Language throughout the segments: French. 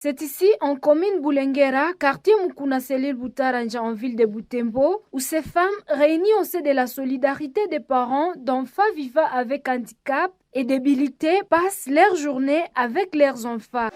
C'est ici, en commune Boulenguera, quartier Mukuna Selil Boutaranja en ville de Butembo, où ces femmes réunies au sein de la solidarité des parents d'enfants vivant avec handicap et débilité passent leur journée avec leurs enfants.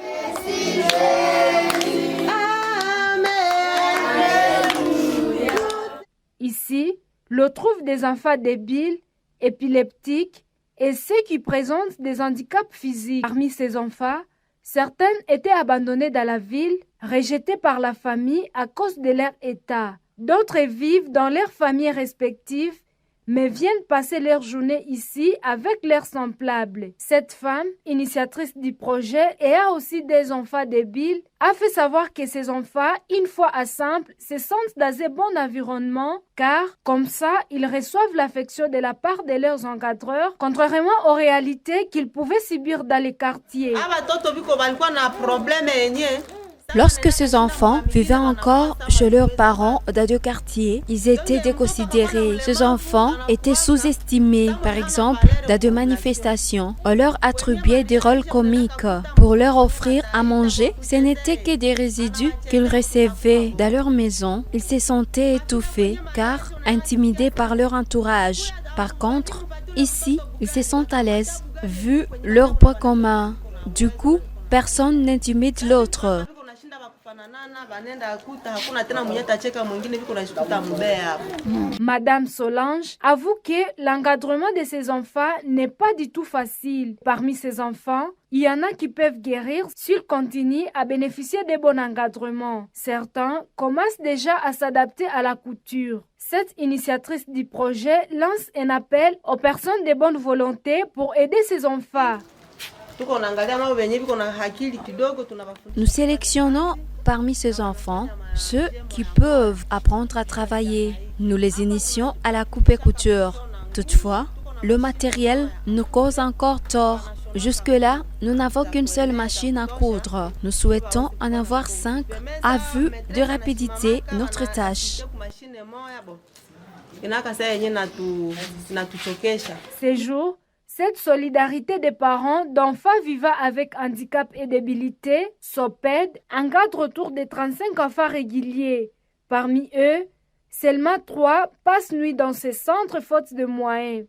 Ici, l'on trouve des enfants débiles, épileptiques et ceux qui présentent des handicaps physiques. Parmi ces enfants, certaines étaient abandonnées dans la ville, rejetées par la famille à cause de leur état. D'autres vivent dans leurs familles respectives, mais viennent passer leur journée ici avec leurs semblables. Cette femme, initiatrice du projet et a aussi des enfants débiles, a fait savoir que ces enfants, une fois ensemble, se sentent dans un bon environnement car, comme ça, ils reçoivent l'affection de la part de leurs encadreurs, contrairement aux réalités qu'ils pouvaient subir dans les quartiers. Lorsque ces enfants vivaient encore chez leurs parents dans deux quartiers, ils étaient déconsidérés. Ces enfants étaient sous-estimés. Par exemple, dans des manifestations, on leur attribuait des rôles comiques. Pour leur offrir à manger, ce n'était que des résidus qu'ils recevaient dans leur maison. Ils se sentaient étouffés car intimidés par leur entourage. Par contre, ici, ils se sentent à l'aise vu leur poids commun. Du coup, personne n'intimide l'autre. Madame Solange avoue que l'encadrement de ses enfants n'est pas du tout facile. Parmi ces enfants, il y en a qui peuvent guérir s'ils continuent à bénéficier de bons encadrements. Certains commencent déjà à s'adapter à la couture. Cette initiatrice du projet lance un appel aux personnes de bonne volonté pour aider ces enfants. Nous sélectionnons parmi ces enfants ceux qui peuvent apprendre à travailler. Nous les initions à la coupe et couture. Toutefois, le matériel nous cause encore tort. Jusque-là, nous n'avons qu'une seule machine à coudre. Nous souhaitons en avoir 5 à vue de rapidité notre tâche. Ces jours, cette solidarité des parents d'enfants vivant avec handicap et débilité, SOPED, encadre autour de 35 enfants réguliers. Parmi eux, seulement 3 passent nuit dans ces centres faute de moyens.